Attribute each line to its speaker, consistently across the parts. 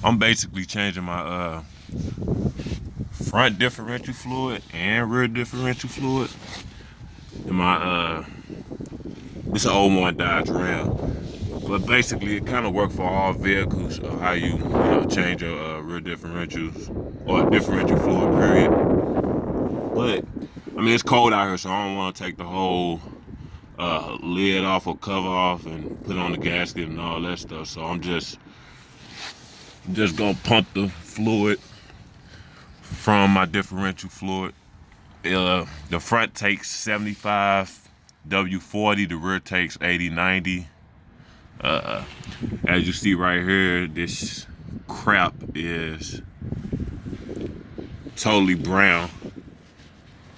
Speaker 1: I'm basically changing my front differential fluid and rear differential fluid. And my it's an '01 Dodge Ram, but basically it kind of worked for all vehicles of how you change your rear differentials or differential fluid period. But I mean it's cold out here, so I don't want to take the whole lid off or cover off and put on the gasket and all that stuff. So I'm just gonna pump the fluid from my differential fluid. The front takes 75 W40, the rear takes 80/90. Uh, as you see right here, this crap is totally brown,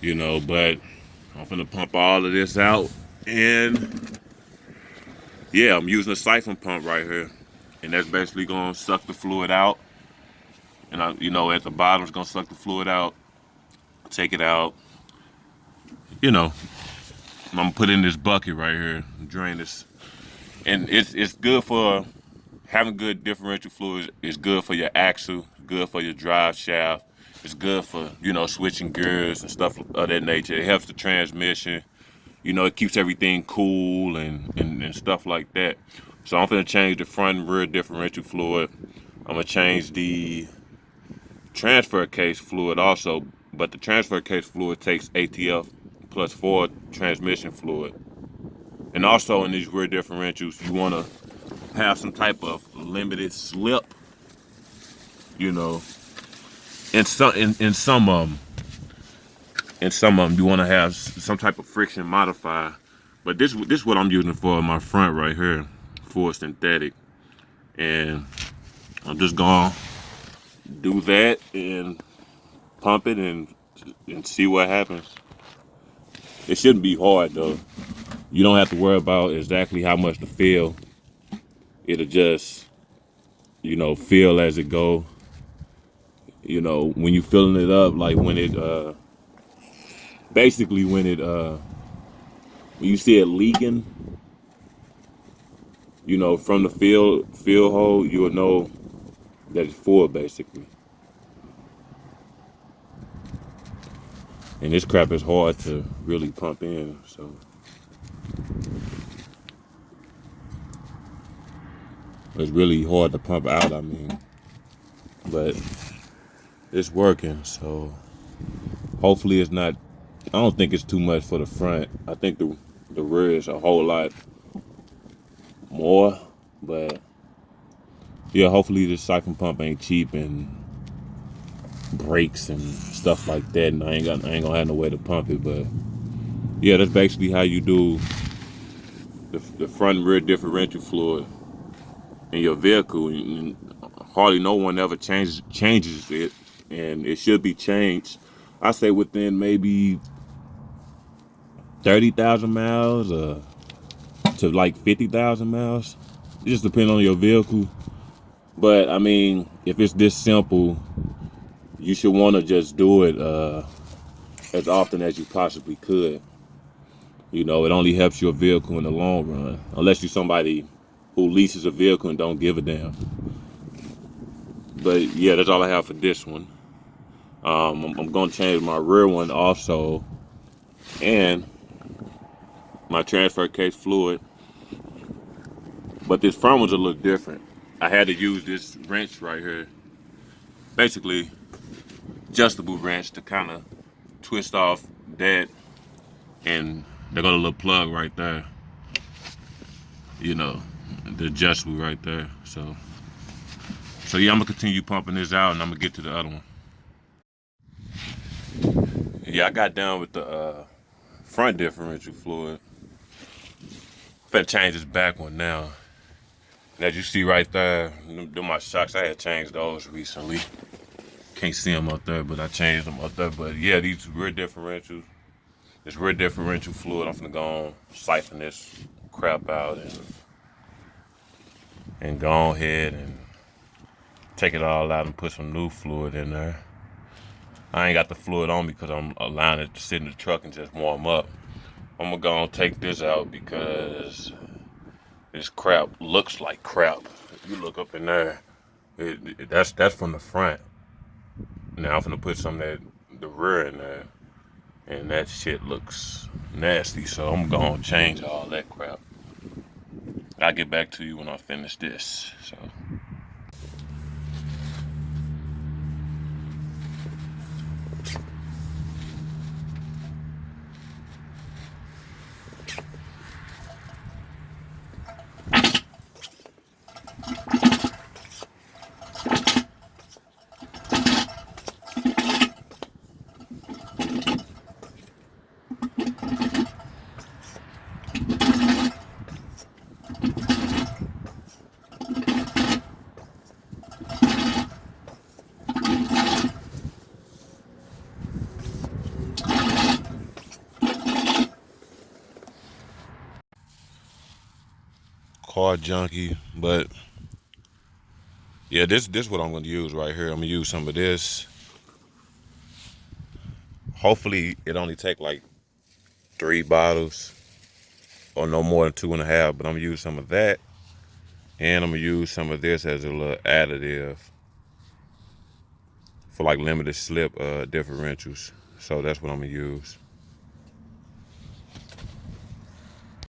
Speaker 1: but I'm gonna pump all of this out. And yeah, I'm using a siphon pump right here. And that's basically gonna suck the fluid out. And at the bottom, it's gonna suck the fluid out, take it out. I'm gonna put in this bucket right here, drain this. And it's good for having good differential fluid. It's good for your axle, good for your drive shaft. It's good for, switching gears and stuff of that nature. It helps the transmission. It keeps everything cool and stuff like that. So I'm gonna change the front and rear differential fluid. I'm gonna change the transfer case fluid also, but the transfer case fluid takes ATF plus 4 transmission fluid. And also in these rear differentials, you want to have some type of limited slip, you know. In some of them, you want to have some type of friction modifier. But this is what I'm using for my front right here, for synthetic, and I'm just gonna do that and pump it and see what happens. It shouldn't be hard though. You don't have to worry about exactly how much to fill. It'll just, fill as it go. When you filling it up, like when it basically when you see it leaking, from the fill hole, you'll know that it's full basically. And this crap is hard to really pump in, so it's really hard to pump out, I mean. But it's working, so hopefully it's not, I don't think it's too much for the front. I think the rear is a whole lot more, but yeah, hopefully this siphon pump ain't cheap and breaks and stuff like that, and I ain't gonna have no way to pump it. But yeah, that's basically how you do the front and rear differential fluid in your vehicle. And hardly no one ever changes it, and it should be changed, I say, within maybe 30,000 miles to like 50,000 miles. It just depends on your vehicle. But I mean, if it's this simple, you should want to just do it as often as you possibly could. It only helps your vehicle in the long run, unless you're somebody who leases a vehicle and don't give a damn. But yeah, that's all I have for this one. I'm gonna change my rear one also, and my transfer case fluid. But this front one's a little different. I had to use this wrench right here, basically adjustable wrench, to kind of twist off that, and they got a little plug right there, the adjustable right there. So yeah, I'm gonna continue pumping this out, and I'm gonna get to the other one. Yeah, I got done with the front differential fluid. I'm finna change this back one now. And as you see right there, them my shocks, I had changed those recently. Can't see them up there, but I changed them up there. But yeah, these rear differentials, this rear differential fluid, I'm finna go on, siphon this crap out and go ahead and take it all out and put some new fluid in there. I ain't got the fluid on me because I'm allowing it to sit in the truck and just warm up. I'm gonna go and take this out because this crap looks like crap. If you look up in there, That's from the front. Now I'm gonna put some of the rear in there, and that shit looks nasty. So I'm gonna change all that crap. I'll get back to you when I finish this. So car junkie, but yeah, this what I'm gonna use right here. I'm gonna use some of this. Hopefully, it only take like 3 bottles or no more than 2.5. But I'm gonna use some of that, and I'm gonna use some of this as a little additive for like limited slip differentials. So that's what I'm gonna use.